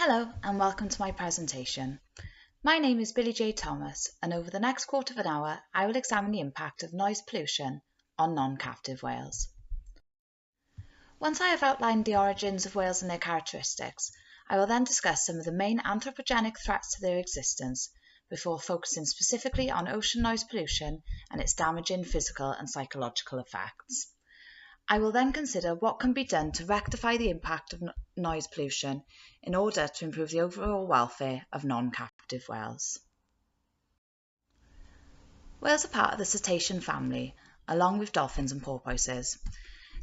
Hello and welcome to my presentation. My name is Billie-Jade and over the next quarter of an hour I will examine the impact of noise pollution on non-captive whales. Once I have outlined the origins of whales and their characteristics, I will then discuss some of the main anthropogenic threats to their existence before focusing specifically on ocean noise pollution and its damaging physical and psychological effects. I will then consider what can be done to rectify the impact of noise pollution in order to improve the overall welfare of non-captive whales. Whales are part of the cetacean family, along with dolphins and porpoises.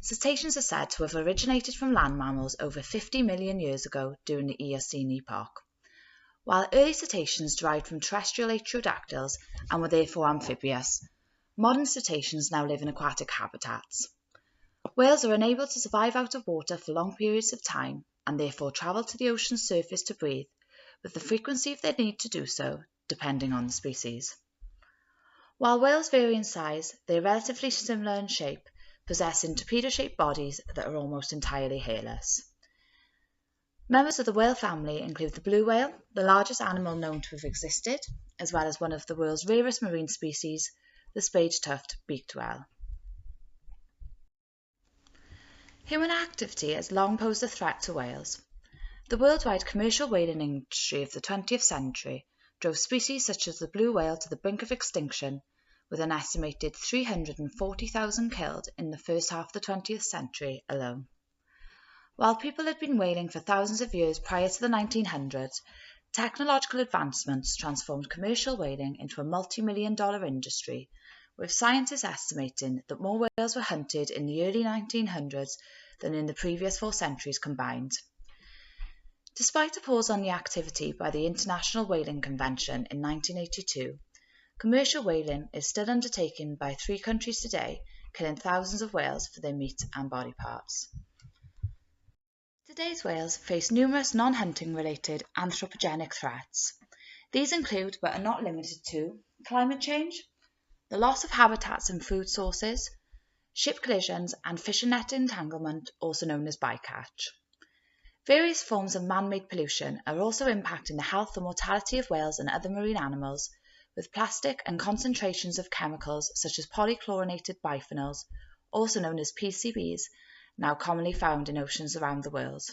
Cetaceans are said to have originated from land mammals over 50 million years ago during the Eocene epoch. While early cetaceans derived from terrestrial atriodactyls and were therefore amphibious, modern cetaceans now live in aquatic habitats. Whales are unable to survive out of water for long periods of time and therefore travel to the ocean's surface to breathe, with the frequency of their need to do so depending on the species. While whales vary in size, they are relatively similar in shape, possessing torpedo-shaped bodies that are almost entirely hairless. Members of the whale family include the blue whale, the largest animal known to have existed, as well as one of the world's rarest marine species, the spade-tuft beaked whale. Human activity has long posed a threat to whales. The worldwide commercial whaling industry of the 20th century drove species such as the blue whale to the brink of extinction, with an estimated 340,000 killed in the first half of the 20th century alone. While people had been whaling for thousands of years prior to the 1900s, technological advancements transformed commercial whaling into a multi-million-dollar industry, with scientists estimating that more whales were hunted in the early 1900s than in the previous 4 centuries combined. Despite a pause on the activity by the International Whaling Convention in 1982, commercial whaling is still undertaken by 3 countries today, killing thousands of whales for their meat and body parts. Today's whales face numerous non-hunting related anthropogenic threats. These include, but are not limited to, climate change, the loss of habitats and food sources, ship collisions and fish and net entanglement, also known as bycatch. Various forms of man-made pollution are also impacting the health and mortality of whales and other marine animals, with plastic and concentrations of chemicals such as polychlorinated biphenyls, also known as PCBs, now commonly found in oceans around the world.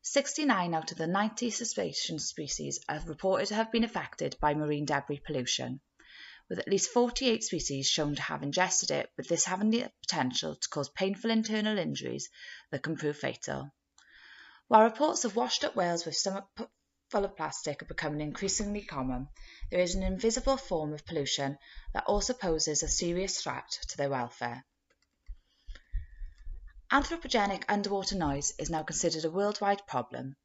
69 out of the 90 cetacean species are reported to have been affected by marine debris pollution, with at least 48 species shown to have ingested it, with this having the potential to cause painful internal injuries that can prove fatal. While reports of washed-up whales with stomach full of plastic are becoming increasingly common, there is an invisible form of pollution that also poses a serious threat to their welfare. Anthropogenic underwater noise is now considered a worldwide problem,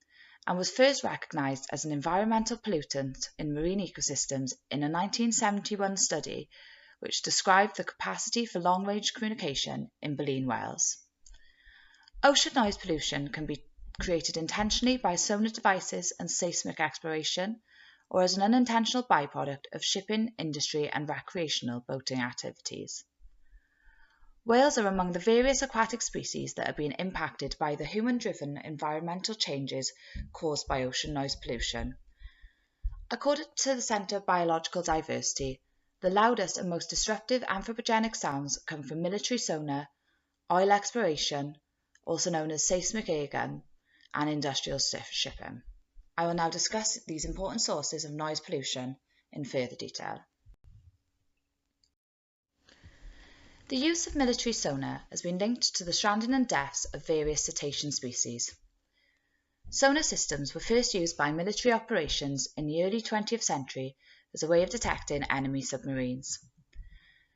and was first recognised as an environmental pollutant in marine ecosystems in a 1971 study which described the capacity for long-range communication in baleen whales. Ocean noise pollution can be created intentionally by sonar devices and seismic exploration, or as an unintentional byproduct of shipping, industry and recreational boating activities. Whales are among the various aquatic species that are being impacted by the human-driven environmental changes caused by ocean noise pollution. According to the Centre of Biological Diversity, the loudest and most disruptive anthropogenic sounds come from military sonar, oil exploration, also known as seismic air gun, and industrial shipping. I will now discuss these important sources of noise pollution in further detail. The use of military sonar has been linked to the stranding and deaths of various cetacean species. Sonar systems were first used by military operations in the early 20th century as a way of detecting enemy submarines.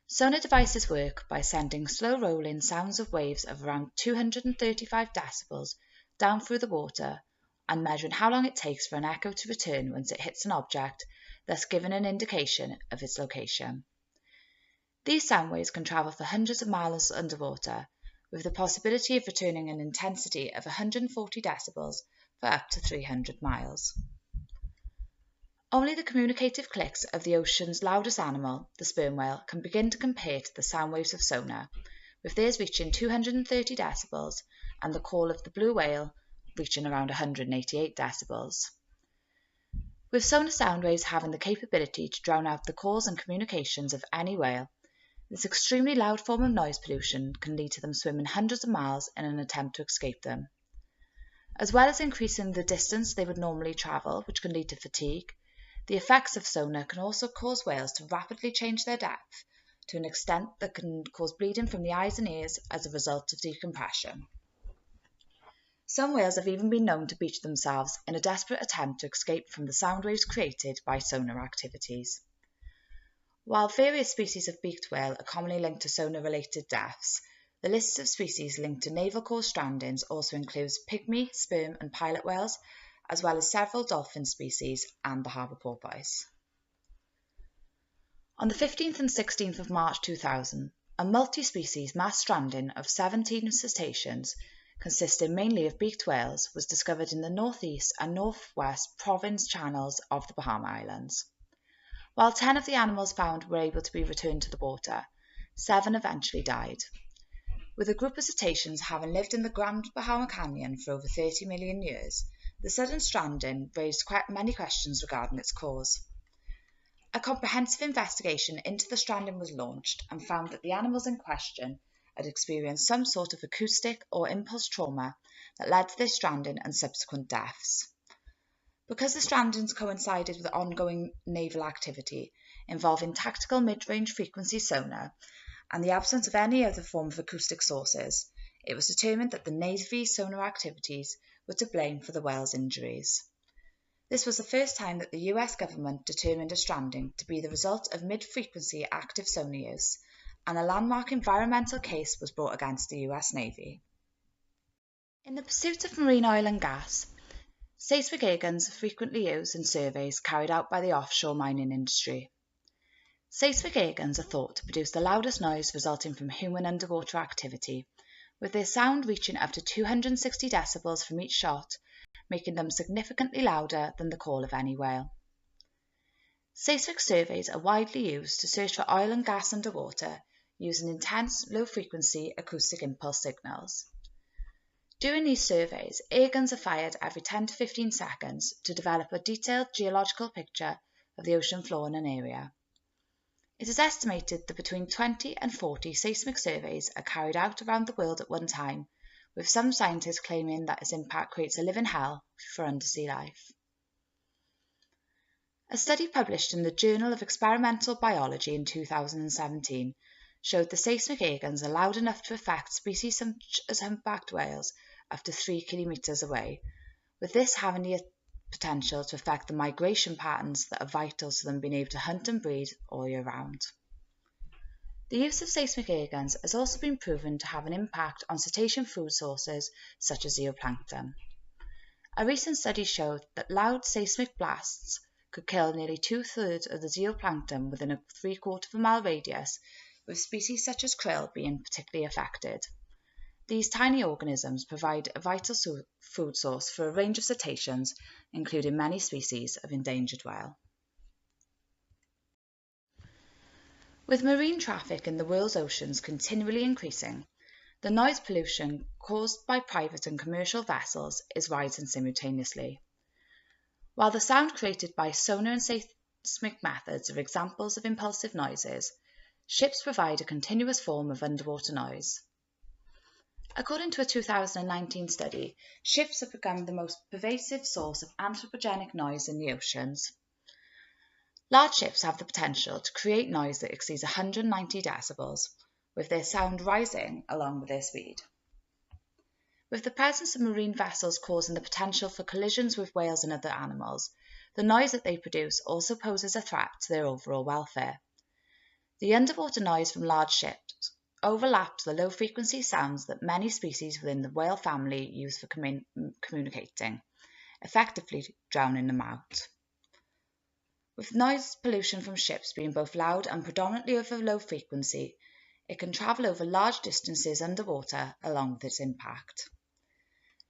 Sonar devices work by sending slow-rolling sounds of waves of around 235 decibels down through the water and measuring how long it takes for an echo to return once it hits an object, thus giving an indication of its location. These sound waves can travel for hundreds of miles underwater, with the possibility of returning an intensity of 140 decibels for up to 300 miles. Only the communicative clicks of the ocean's loudest animal, the sperm whale, can begin to compare to the sound waves of sonar, with theirs reaching 230 decibels and the call of the blue whale reaching around 188 decibels. With sonar sound waves having the capability to drown out the calls and communications of any whale, this extremely loud form of noise pollution can lead to them swimming hundreds of miles in an attempt to escape them. As well as increasing the distance they would normally travel, which can lead to fatigue, the effects of sonar can also cause whales to rapidly change their depth to an extent that can cause bleeding from the eyes and ears as a result of decompression. Some whales have even been known to beach themselves in a desperate attempt to escape from the sound waves created by sonar activities. While various species of beaked whale are commonly linked to sonar-related deaths, the list of species linked to naval-caused strandings also includes pygmy, sperm and pilot whales, as well as several dolphin species and the harbour porpoise. On the 15th and 16th of March 2000, a multi-species mass stranding of 17 cetaceans, consisting mainly of beaked whales, was discovered in the northeast and northwest province channels of the Bahama Islands. While 10 of the animals found were able to be returned to the water, 7 eventually died. With a group of cetaceans having lived in the Grand Bahama Canyon for over 30 million years, the sudden stranding raised many questions regarding its cause. A comprehensive investigation into the stranding was launched and found that the animals in question had experienced some sort of acoustic or impulse trauma that led to their stranding and subsequent deaths. Because the strandings coincided with ongoing naval activity involving tactical mid-range frequency sonar and the absence of any other form of acoustic sources, it was determined that the Navy sonar activities were to blame for the whale's injuries. This was the first time that the US government determined a stranding to be the result of mid-frequency active sonar use, and a landmark environmental case was brought against the US Navy. In the pursuit of marine oil and gas, seismic airguns are frequently used in surveys carried out by the offshore mining industry. Seismic airguns are thought to produce the loudest noise resulting from human underwater activity, with their sound reaching up to 260 decibels from each shot, making them significantly louder than the call of any whale. Seismic surveys are widely used to search for oil and gas underwater using intense, low-frequency acoustic impulse signals. During these surveys, airguns are fired every 10 to 15 seconds to develop a detailed geological picture of the ocean floor in an area. It is estimated that between 20 and 40 seismic surveys are carried out around the world at one time, with some scientists claiming that its impact creates a living hell for undersea life. A study published in the Journal of Experimental Biology in 2017 showed the seismic airguns are loud enough to affect species such as humpbacked whales up to 3 kilometres away, with this having the potential to affect the migration patterns that are vital to them being able to hunt and breed all year round. The use of seismic airguns has also been proven to have an impact on cetacean food sources such as zooplankton. A recent study showed that loud seismic blasts could kill nearly 2/3 of the zooplankton within a 3/4 of a mile radius, with species such as krill being particularly affected. These tiny organisms provide a vital food source for a range of cetaceans, including many species of endangered whale. With marine traffic in the world's oceans continually increasing, the noise pollution caused by private and commercial vessels is rising simultaneously. While the sound created by sonar and seismic methods are examples of impulsive noises, ships provide a continuous form of underwater noise. According to a 2019 study, ships have become the most pervasive source of anthropogenic noise in the oceans. Large ships have the potential to create noise that exceeds 190 decibels, with their sound rising along with their speed. With the presence of marine vessels causing the potential for collisions with whales and other animals, the noise that they produce also poses a threat to their overall welfare. The underwater noise from large ships overlaps the low-frequency sounds that many species within the whale family use for communicating, effectively drowning them out. With noise pollution from ships being both loud and predominantly of a low frequency, it can travel over large distances underwater along with its impact.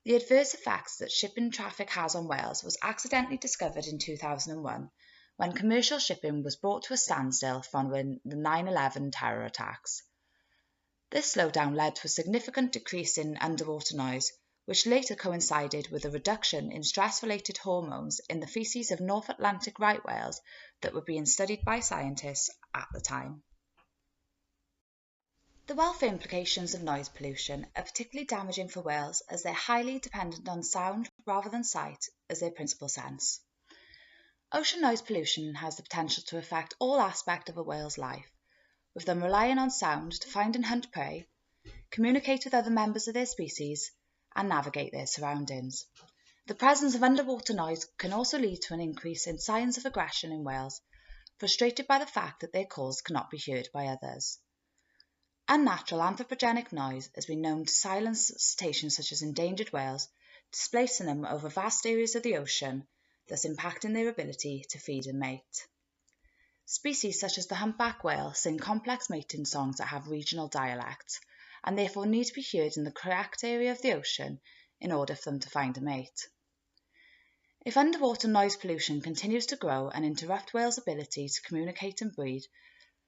The adverse effects that shipping traffic has on whales was accidentally discovered in 2001 when commercial shipping was brought to a standstill following the 9/11 terror attacks. This slowdown led to a significant decrease in underwater noise, which later coincided with a reduction in stress-related hormones in the faeces of North Atlantic right whales that were being studied by scientists at the time. The welfare implications of noise pollution are particularly damaging for whales as they're highly dependent on sound rather than sight as their principal sense. Ocean noise pollution has the potential to affect all aspects of a whale's life, with them relying on sound to find and hunt prey, communicate with other members of their species, and navigate their surroundings. The presence of underwater noise can also lead to an increase in signs of aggression in whales, frustrated by the fact that their calls cannot be heard by others. Unnatural anthropogenic noise has been known to silence cetaceans such as endangered whales, displacing them over vast areas of the ocean, thus impacting their ability to feed and mate. Species such as the humpback whale sing complex mating songs that have regional dialects, and therefore need to be heard in the correct area of the ocean in order for them to find a mate. If underwater noise pollution continues to grow and interrupt whales' ability to communicate and breed,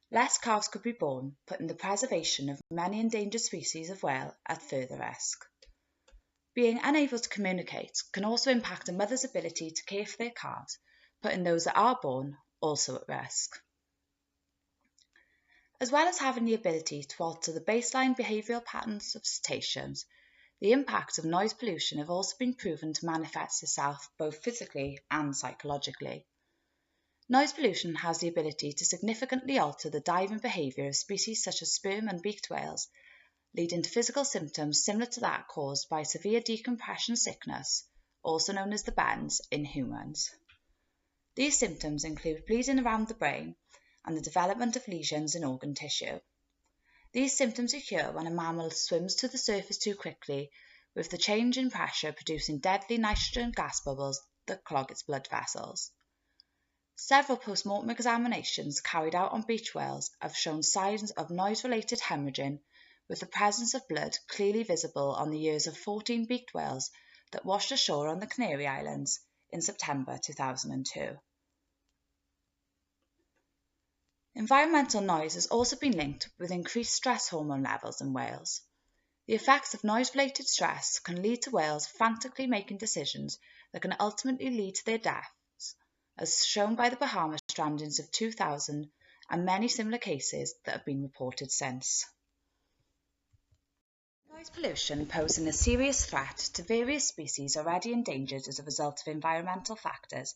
less calves could be born, putting the preservation of many endangered species of whale at further risk. Being unable to communicate can also impact a mother's ability to care for their calves, putting those that are born also at risk. As well as having the ability to alter the baseline behavioural patterns of cetaceans, the impacts of noise pollution have also been proven to manifest itself both physically and psychologically. Noise pollution has the ability to significantly alter the diving behaviour of species such as sperm and beaked whales, leading to physical symptoms similar to that caused by severe decompression sickness, also known as the bends, in humans. These symptoms include bleeding around the brain and the development of lesions in organ tissue. These symptoms occur when a mammal swims to the surface too quickly, with the change in pressure producing deadly nitrogen gas bubbles that clog its blood vessels. Several post-mortem examinations carried out on beach whales have shown signs of noise-related hemorrhaging, with the presence of blood clearly visible on the ears of 14 beaked whales that washed ashore on the Canary Islands in September 2002. Environmental noise has also been linked with increased stress hormone levels in whales. The effects of noise-related stress can lead to whales frantically making decisions that can ultimately lead to their deaths, as shown by the Bahamas strandings of 2000 and many similar cases that have been reported since. Noise pollution posing a serious threat to various species already endangered as a result of environmental factors,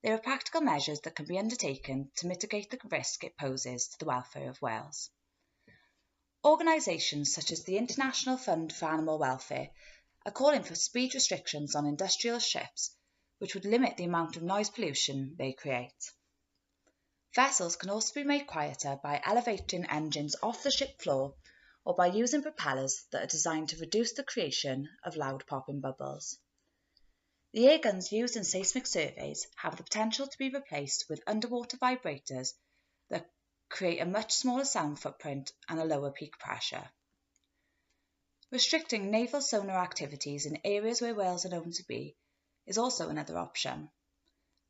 there are practical measures that can be undertaken to mitigate the risk it poses to the welfare of whales. Organisations such as the International Fund for Animal Welfare are calling for speed restrictions on industrial ships, which would limit the amount of noise pollution they create. Vessels can also be made quieter by elevating engines off the ship floor or by using propellers that are designed to reduce the creation of loud popping bubbles. The air guns used in seismic surveys have the potential to be replaced with underwater vibrators that create a much smaller sound footprint and a lower peak pressure. Restricting naval sonar activities in areas where whales are known to be is also another option.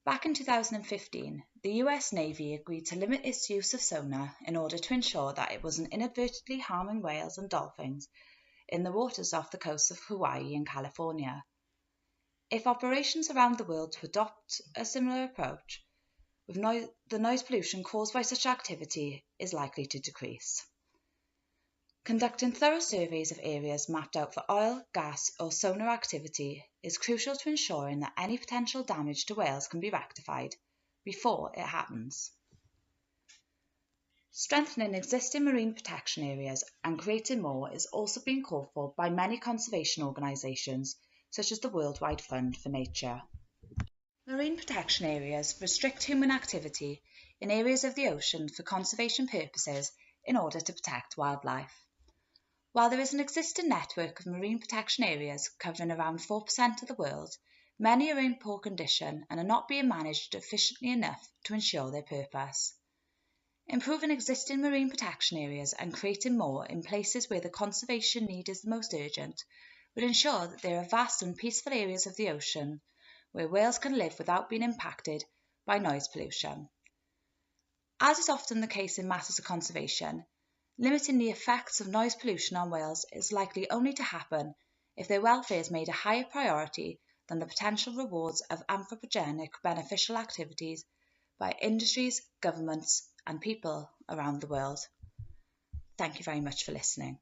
Back in 2015, the US Navy agreed to limit its use of sonar in order to ensure that it wasn't inadvertently harming whales and dolphins in the waters off the coasts of Hawaii and California. If operations around the world to adopt a similar approach, the noise pollution caused by such activity is likely to decrease. Conducting thorough surveys of areas mapped out for oil, gas or sonar activity is crucial to ensuring that any potential damage to whales can be rectified before it happens. Strengthening existing marine protection areas and creating more is also being called for by many conservation organisations such as the Worldwide Fund for Nature. Marine protection areas restrict human activity in areas of the ocean for conservation purposes in order to protect wildlife. While there is an existing network of marine protection areas covering around 4% of the world, many are in poor condition and are not being managed efficiently enough to ensure their purpose. Improving existing marine protection areas and creating more in places where the conservation need is the most urgent would ensure that there are vast and peaceful areas of the ocean where whales can live without being impacted by noise pollution. As is often the case in matters of conservation, limiting the effects of noise pollution on whales is likely only to happen if their welfare is made a higher priority than the potential rewards of anthropogenic beneficial activities by industries, governments, and people around the world. Thank you very much for listening.